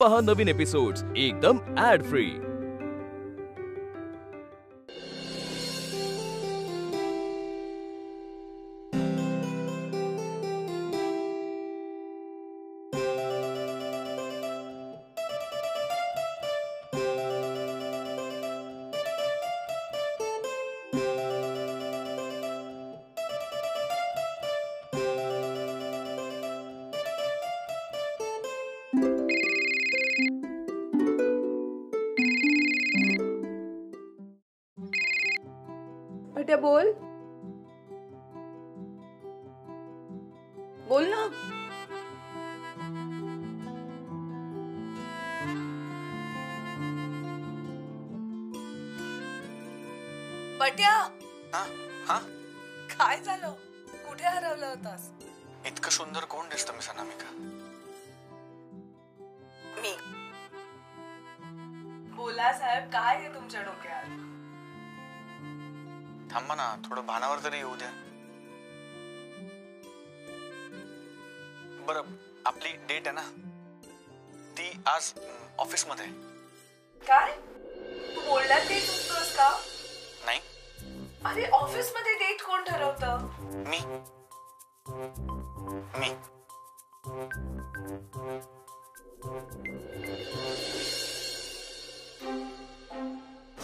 पहा नवीन एपिसोड्स एकदम add free. बट्या बोल बोल ना। बट्या हा काय झालं? कुठे हरवला होतास? इतकं सुंदर कोण दिसतं मी अनामिका? मी बोला साहेब, काय आहे तुमच्या डोक्यात? थांबा ना, थोडं भानावर तरी येऊ द्या। बरं, आपली डेट आहे ना, ती आज ऑफिस मध्ये। काय तू बोलण्यात ते चुकतोस का? नाही। अरे ऑफिस मध्ये डेट कोण ठरवतं? मी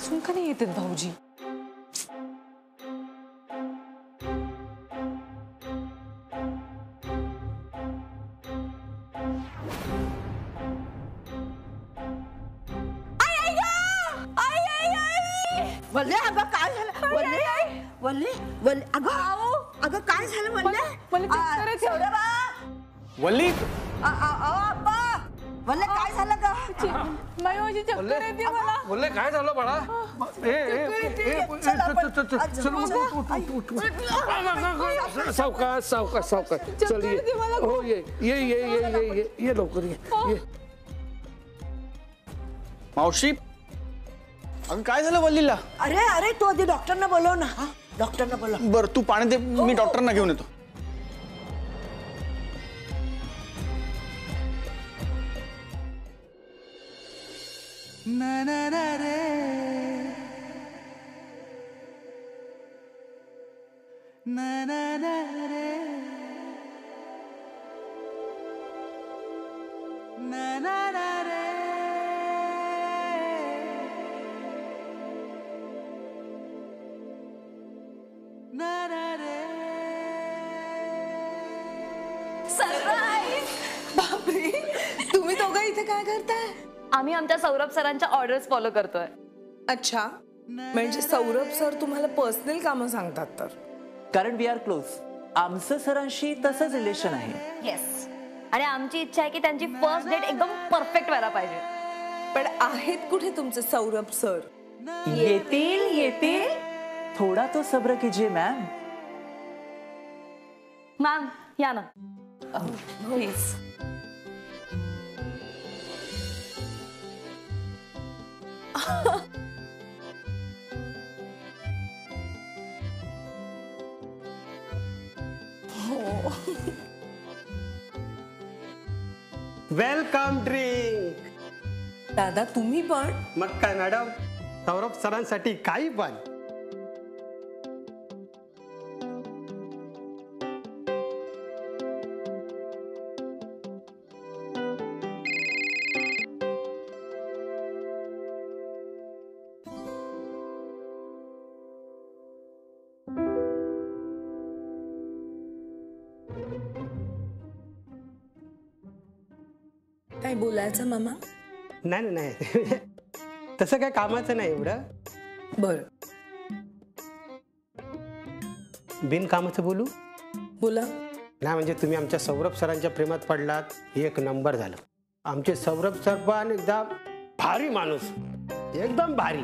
सुन का नाही येतात भाऊजी? वल्ले अगं काय झालं? वल्ले अगं काय झालं वल्ले? सौरभा, वल्ली, अप्पा वल्ले काय झालं का? माझी चक्कर येते मला। वल्ले काय झालं बाळा? सावकाश सावकाश सावकाश, चल ये, हो ये ये ये ये ये ये लवकर ये। मावशी, अगं काय झालं वल्लीला? अरे तू आधी डॉक्टरना बोलव ना। डॉक्टरना बोलव। बरं, तू पाणी दे, मी डॉक्टरना घेऊन येतो। ना ना ना रे, ना ना ना रे, ना ना ना रे, ना ना रे। सरप्राईज! बापरे, तुम्ही दोघं इथे काय करताय? आम्ही आमच्या सौरभ सरांच्या ऑर्डर्स फॉलो करतोय। अच्छा, म्हणजे सौरभ सर तुम्हाला पर्सनल कामं सांगतात तर? कारण वी आर क्लोज, आमचं सरांशी तसंच रिलेशन आहे। येस, आणि आमची इच्छा आहे की त्यांची फर्स्ट डेट एकदम परफेक्ट व्हायला पाहिजे। पण आहेत कुठे तुमचे सौरभ सर? येतील येतील, थोडा तो सब्र कीजिए मॅम। मॅम या ना प्लीज। Welcome drink. दादा तुम्ही पण? मग काय मॅडम, सौरभ सरांसाठी काही पण। काय बोलायचं मामा? नाही नाही, तसं काय कामाचं नाही एवढं। बर, बिनकामाचं बोलू? बोला। नाही म्हणजे तुम्ही आमच्या सौरभ सरांच्या प्रेमात पडलात, एक नंबर झालं। आमचे सौरभ सर पण एकदम भारी माणूस, एकदम भारी।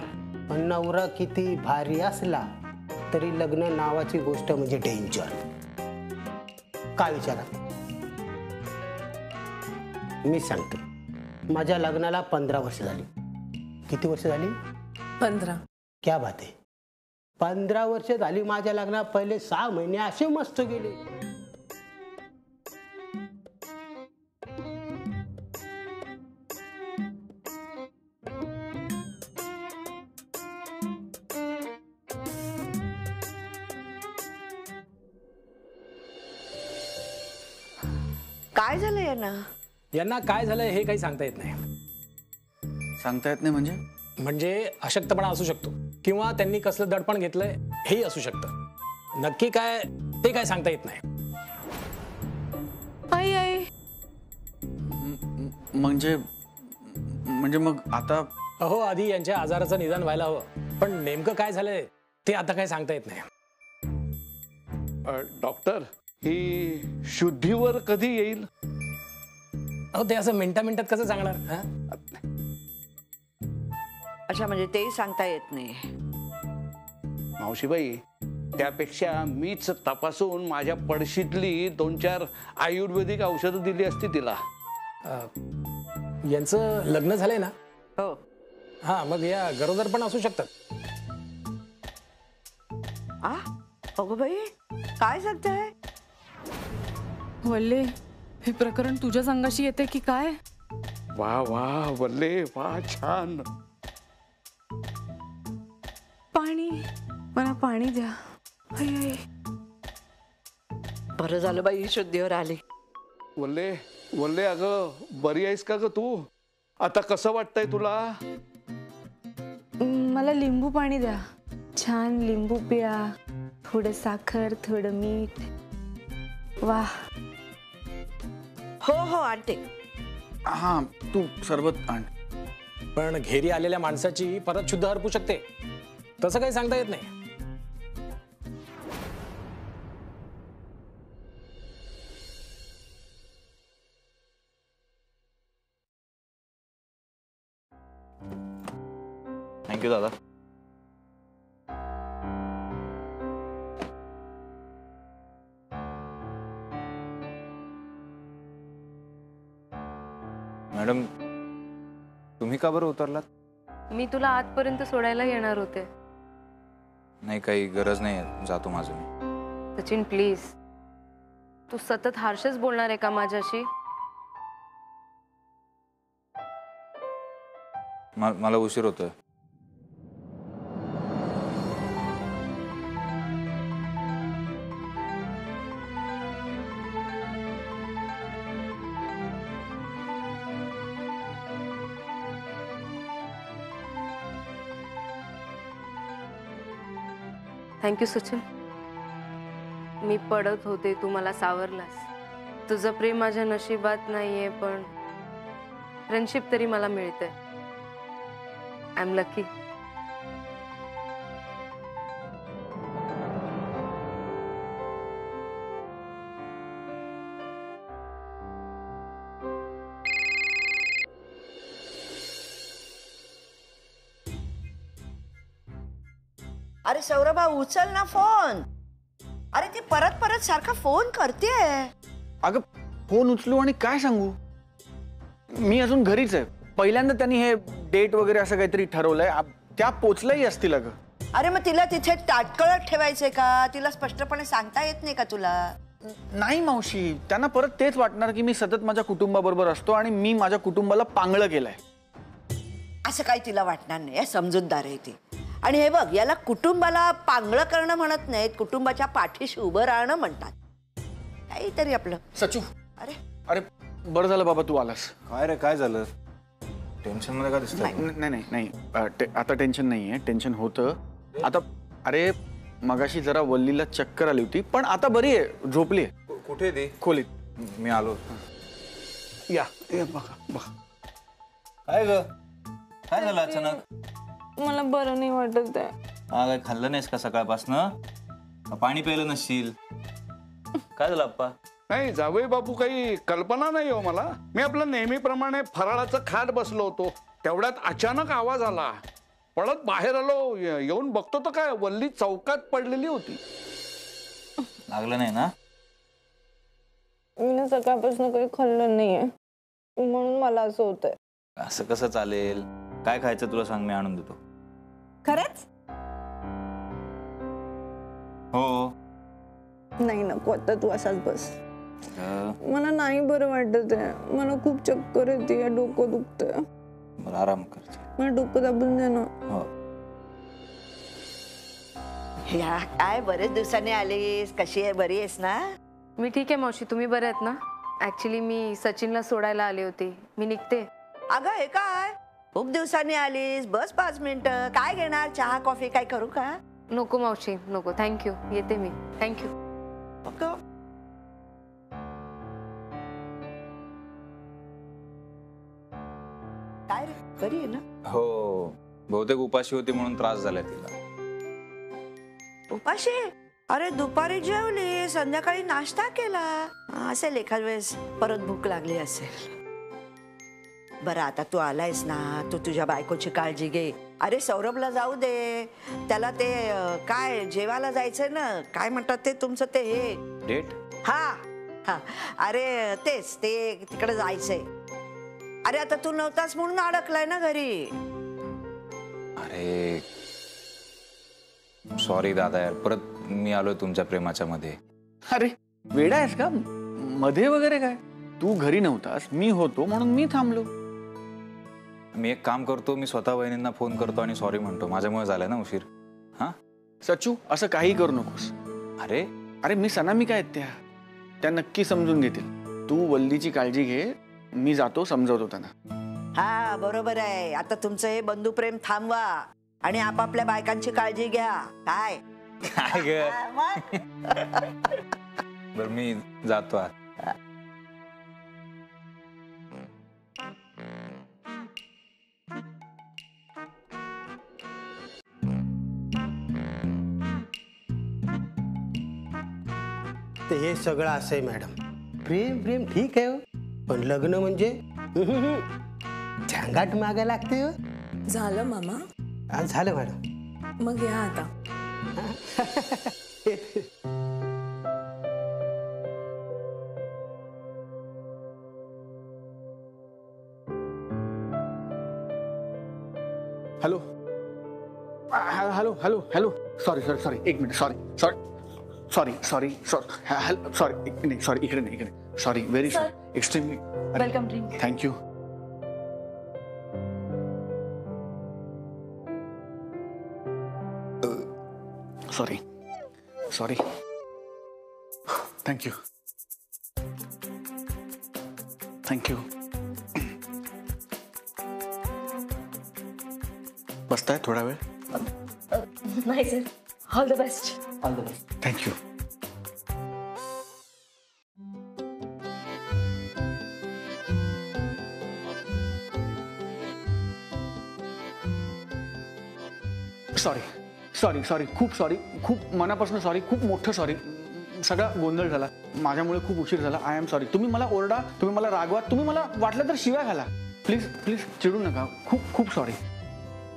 पण नवरा किती भारी असला तरी लग्न नावाची गोष्ट म्हणजे डेंजर। काय विचारा? मी सांगतो, माझ्या लग्नाला 15 वर्ष झाली। किती वर्ष झाली? 15। क्या बात आहे, 15 वर्ष झाली माझ्या लग्नात। पहिले 6 महिने असे मस्त गेले। काय झालं यांना? यांना काय झालंय हे काही सांगता येत नाही. सांगता येत नाही म्हणजे अशक्तपणा असू शकतो किंवा त्यांनी कसलं दडपण घेतलंय हेही असू शकतं. नक्की काय ते काय सांगता येत नाही. आई आई म्हणजे मग आता अहो आधी यांच्या आजाराचं निदान व्हायला हवं, पण नेमकं काय झालंय ते आता काय सांगता येत नाही. डॉक्टर, ही शुद्धीवर कधी येईल? अहो ते असं मिनिटात कसं सांगणार? हा? अच्छा, म्हणजे तेही सांगता येत नाही. मावशीबाई, त्यापेक्षा मीच तपासून माझ्या पडशीतली 2-4 आयुर्वेदिक औषधं दिली असती तिला. यांचं लग्न झालंय ना? हो. हा, मग या गरोदर पण असू शकतात. अगो बाई, काय सांगताय? वल्ले, हे प्रकरण तुझ्या संगाशी येते की काय? वा वा वल्ले, वा छान. पाणी, मला पाणी द्या. आई आई. बरं झालं बाई शुद्धीवर आली. वल्ले वल्ले, अगं बरी आहेस का ग तू? आता कसं वाटतंय तुला? मला लिंबू पाणी द्या. छान लिंबू पिळा, थोडं साखर, थोडं मीठ. वाह. हो आणते. हा, तू सरबत आण. पण घेरी आलेल्या माणसाची परत शुद्ध हरपू शकते, तसं काही सांगता येत नाही. थँक्यू दादा. मॅडम, तुम्ही का बरं उतरलात? मी तुला आतपर्यंत सोडायला येणार होते. नाही, काही गरज नाही, जातो माझं मी. सचिन प्लीज, तू सतत हार्शच बोलणार आहे का माझ्याशी? मला उशीर होतोय. थँक्यू सचिन. मी पडत होते, तू मला सावरलास. तुझं प्रेम माझ्या नशिबात नाहीये, पण फ्रेंडशिप तरी मला मिळते. I am lucky. अरे सौरभा, उचल ना फोन. अरे ती परत सारखा फोन करतेय. अगं फोन उचलू आणि काय सांगू? मी अजून घरीच आहे. पहिल्यांदा त्यांनी हे डेट वगैरे असं काहीतरी ठरवलंय. त्या पोचल्याही असतील. अगं अरे मग तिला तिथे ताटकळत ठेवायचंय का? तिला स्पष्टपणे सांगता येत नाही का तुला? नाही मावशी, त्यांना परत तेच वाटणार की मी सतत माझ्या कुटुंबाबरोबर असतो आणि मी माझ्या कुटुंबाला पांगळं केलंय. असं काही तिला वाटणार नाही. समजूतदार आहे ती. आणि हे बघ, याला कुटुंबाला पांगळं करणं म्हणत नाहीत, कुटुंबाच्या पाठीशी उभं राहणं म्हणतात. काहीतरी आपलं. सचू, अरे अरे बरं झालं बाबा तू आलास. काय रे, काय झालं? टेन्शन मध्ये का दिसतंय? नाही, आता टेन्शन नाहीये. टेन्शन होतं आता. अरे मगाशी जरा वल्लीला चक्कर आली होती, पण आता बरी आहे, झोपली आहे. कुठे ती? खोलीत. मी आलो. या बघा. काय ग, काय झालं अचानक? मला बरं नाही वाटत आहे. काय खाल्लं नाहीस का सकाळपासनं? पाणी प्यायलं नसशील. काय झालं अप्पा? नाही जावई बापू, काही कल्पना नाही हो मला. मी आपलं नेहमीप्रमाणे फराळाचं खात बसलो होतो, तेवढ्यात अचानक आवाज आला. पळत बाहेर आलो, येऊन बघतो तर काय वल्ली चौकात पडलेली होती. लागलं नाही ना? मी सकाळपासून काही खाल्लं नाहीये, म्हणून मला असं होतंय. असं कसं चालेल? काय खायचं तुला सांग, मी आणून देतो. खरंच? हो. नाही नको, आता तू असाच बस. मला नाही बरं वाटत आहे. मला खूप चक्कर येते, डोकं दुखतंय. मला आराम कर. मला डोकं दाबून दे ना. हो. काय बरेच दिवसांनी आलीस. कशी आहे? बरी आहेस ना? मी ठीक आहे मावशी, तुम्ही बरे आहेत ना? ऍक्च्युली मी सचिनला सोडायला आले होते. मी निघते. अगं हे काय खूप दिवसांनी आलीस, बस 5 मिनिटं. काय घेणार, चहा कॉफी काय करू का? नको मावशी, नको. थँक्यू, येते मी. थँक्यू. काय रे, बरी आहे ना? हो, बहुतेक उपाशी होती म्हणून त्रास झालाय तिला. उपाशी? अरे दुपारी जेवली, संध्याकाळी नाश्ता केला. असेल एखाद वेळेस परत भूक लागली असेल. बरं आता तू आलायस ना, तू तुझ्या बायकोची काळजी घे. अरे सौरभला जाऊ दे, त्याला ते काय जेवायला जायचंय ना, काय म्हणतात ते तुमचं ते हे डेट. हा हा, अरे तेच ते तिकडे जायचंय. अरे आता तू नव्हतास म्हणून अडकलाय ना घरी. अरे सॉरी दादा यार, परत मी आलोय तुमच्या प्रेमाच्या मध्ये. अरे वेडा आहेस का? मध्ये वगैरे काय? तू घरी नव्हतास, मी होतो म्हणून मी थांबलो. मी एक काम करतो, मी स्वतः वहिनींना फोन करतो आणि सॉरी म्हणतो, माझ्यामुळे झालाय ना उशीर. हा सचू, असं काही करू नकोस. अरे अरे मी अनामिका आहेत, त्या नक्की समजून घेतील. तू वल्लीची काळजी घे, मी जातो, समजवतो त्यांना. हा बरोबर आहे. आता तुमचं हे बंधुप्रेम थांबवा आणि आपापल्या बायकांची काळजी घ्या. काय काय ग? बरं मी जातो आता. तर हे सगळं असं आहे मॅडम. प्रेम प्रेम ठीक आहे हो, पण लग्न म्हणजे झंगाट मागा लागते हो. झालं मामा? झालं मॅडम. मग या आता. Hello hello hello hello, sorry sorry sorry, एक minute. Sorry sorry sorry sorry sorry hello sorry, नाही सॉरी, इकडे नाही, इकडे. Sorry, very sorry, extremely welcome drink. Thank you. Sorry sorry, thank you thank you. बसताय थोडा वेळ? नाही sir, all the best. All the best. Thank you. Sorry sorry sorry, खूप sorry, खूप मनापासून सॉरी, खूप मोठं सॉरी. सगळा गोंधळ झाला माझ्यामुळे, खूप उशीर झाला. I am sorry. तुम्ही मला ओरडा, तुम्ही मला रागवा, तुम्ही मला वाटलं तर शिव्या घाला. प्लीज प्लीज चिडू नका. खूप खूप सॉरी.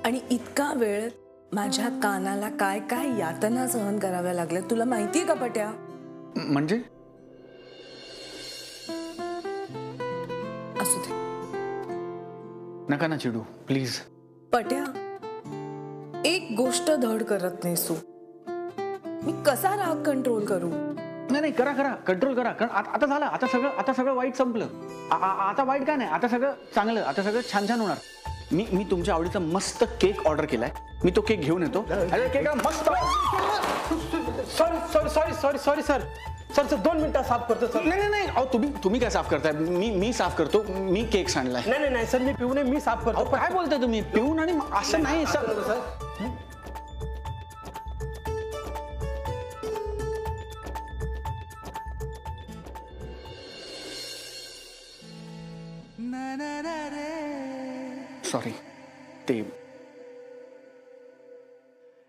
आणि इतका वेळ माझ्या कानाला काय काय यातना सहन कराव्या लागल्या तुला माहितीये का पट्या? म्हणजे असू दे, नका ना चिडू प्लीज. पट्या एक गोष्ट धड करत नाहीस तू. मी कसा राग कंट्रोल करू? नाही नाही, करा करा, कंट्रोल करा. कारण आता झालं, आता सगळं वाईट संपलं. आता वाईट काय नाही, आता सगळं चांगलं, आता सगळं छान छान होणार. मी तुमच्या आवडीचा मस्त केक ऑर्डर केलाय, मी तो केक घेऊन येतो. अरे केक मस्त. Sorry sorry sorry sorry sorry sir. Sir sir 2 मिनिटं साफ करतो सर. नाही नाही नाही, अहो तुम्ही काय साफ करताय? मी साफ करतो. मी केक सांडलाय. नाही नाही नाही सर, मी पिऊन मी साफ करतो. काय बोलताय तुम्ही? पिऊन आणि असं नाही सर. सॉरी. ते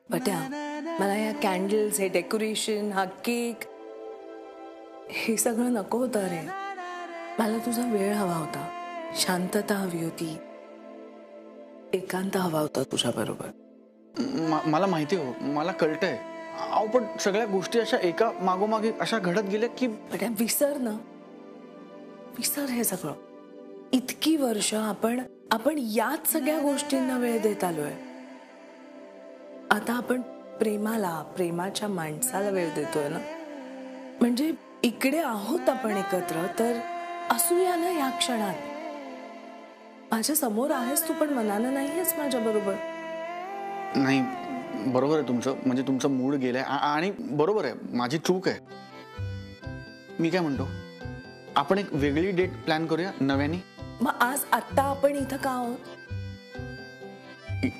पट्या, मला या कॅन्डल्स, हे डेकोरेशन, हा केक, हे सगळं नको होतं रे. मला तुझा वेळ हवा होता, शांतता हवी होती, एकांत हवा होता तुझ्या बरोबर. मला माहिती हो, मला कळतंय. अहो पण सगळ्या गोष्टी अशा एका मागोमागे अशा घडत गेल्या की पट्या विसर ना, विसर हे सगळं. इतकी वर्ष आपण याच सगळ्या गोष्टींना वेळ देत आलोय. आता आपण प्रेमाला, प्रेमाच्या माणसाला वेळ देतोय ना. म्हणजे इकडे आहोत आपण एकत्र, तर असूया ना या क्षणात. माझ्या समोर आहेस तू, पण मनानं नाहीयेस माझ्या बरोबर. नाही, बरोबर आहे तुमचं. म्हणजे तुमचा मूड गेलाय आणि बरोबर आहे, माझी चूक आहे. मी काय म्हणतो, आपण एक वेगळी डेट प्लॅन करूया नव्याने. मग आज आत्ता आपण इथं का आहोत?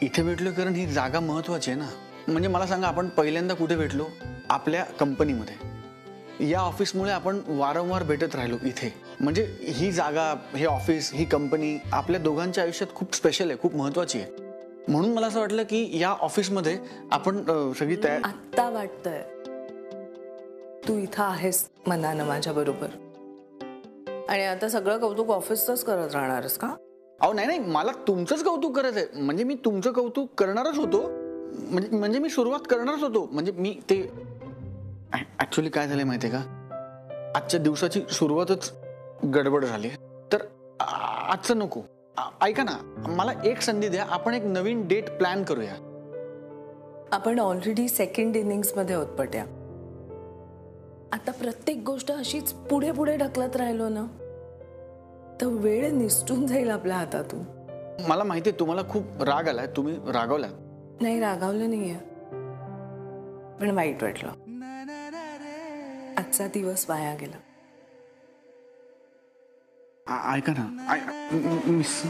इथे भेटलो कारण ही जागा महत्वाची आहे ना. म्हणजे मला सांगा, आपण पहिल्यांदा कुठे भेटलो? आपल्या कंपनीमध्ये. या ऑफिसमुळे आपण वारंवार भेटत राहिलो इथे. म्हणजे ही जागा, हे ऑफिस, ही कंपनी आपल्या दोघांच्या आयुष्यात खूप स्पेशल आहे, खूप महत्वाची आहे. म्हणून मला असं वाटलं की या ऑफिसमध्ये आपण सगळी तयार. आत्ता वाटतंय तू इथं आहेस मनानं माझ्या बरोबर, आणि आता सगळं कौतुक ऑफिसचंच करत राहणारस का? अहो नाही, मला तुमचंच कौतुक करत आहे. म्हणजे मी तुमचं कौतुक करणारच होतो. म्हणजे मी सुरुवात करणारच होतो. म्हणजे मी ते ऍक्च्युली काय झालंय माहितीये का, आजच्या दिवसाची सुरुवातच गडबड झाली. तर आजचं नको. ऐका ना, मला एक संधी द्या. आपण एक नवीन डेट प्लॅन करूया. आपण ऑलरेडी सेकंड इनिंग्स मध्ये आहोत पट्या. आता प्रत्येक गोष्ट अशीच पुढे पुढे ढकलत राहिलो ना तर वेळ निसटून जाईल आपल्या हातातून. मला माहितीये तुम्हाला खूप राग आलाय, तुम्ही रागावलात. नाही, रागावलं नाहीये, पण वाईट वाटलं. आजचा दिवस वाया गेला. ऐका ना, मिस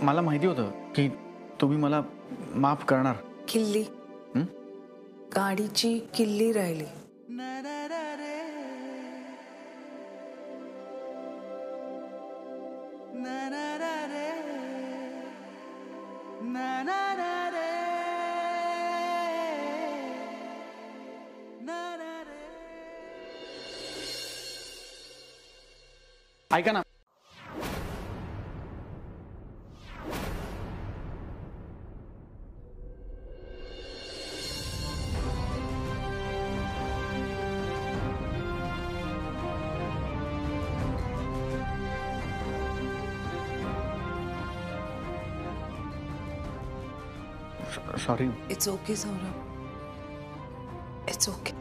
मला माहिती होतं की तुम्ही मला माफ करणार. किल्ली, गाडीची किल्ली राहिली. ऐका ना, sorry. It's okay Saurabh, it's okay.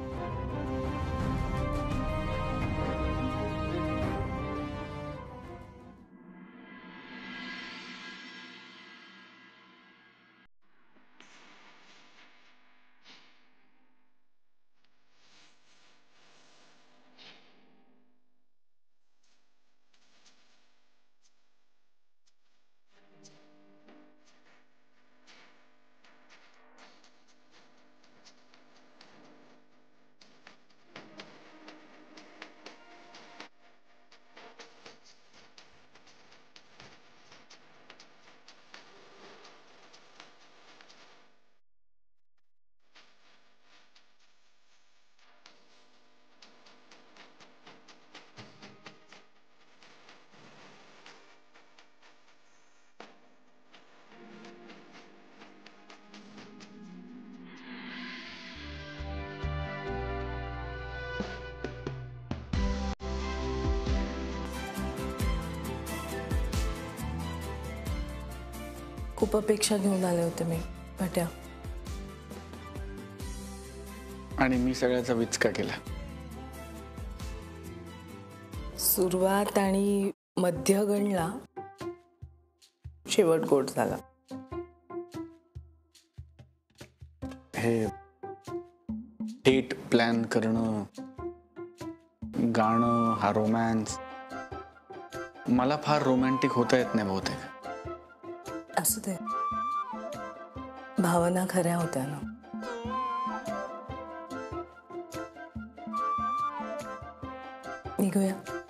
खूप अपेक्षा घेऊन आले होते मी पट्या, आणि मी सगळ्याचा विचका केला. सुरुवात आणि मध्य गणला, शेवट गोड झाला. हे डेट प्लॅन करणं, गाणं, हा रोमॅन्स, मला फार रोमॅन्टिक होता येत नाही बहुतेक. असू दे, भावना खऱ्या होत्या ना. निघूया.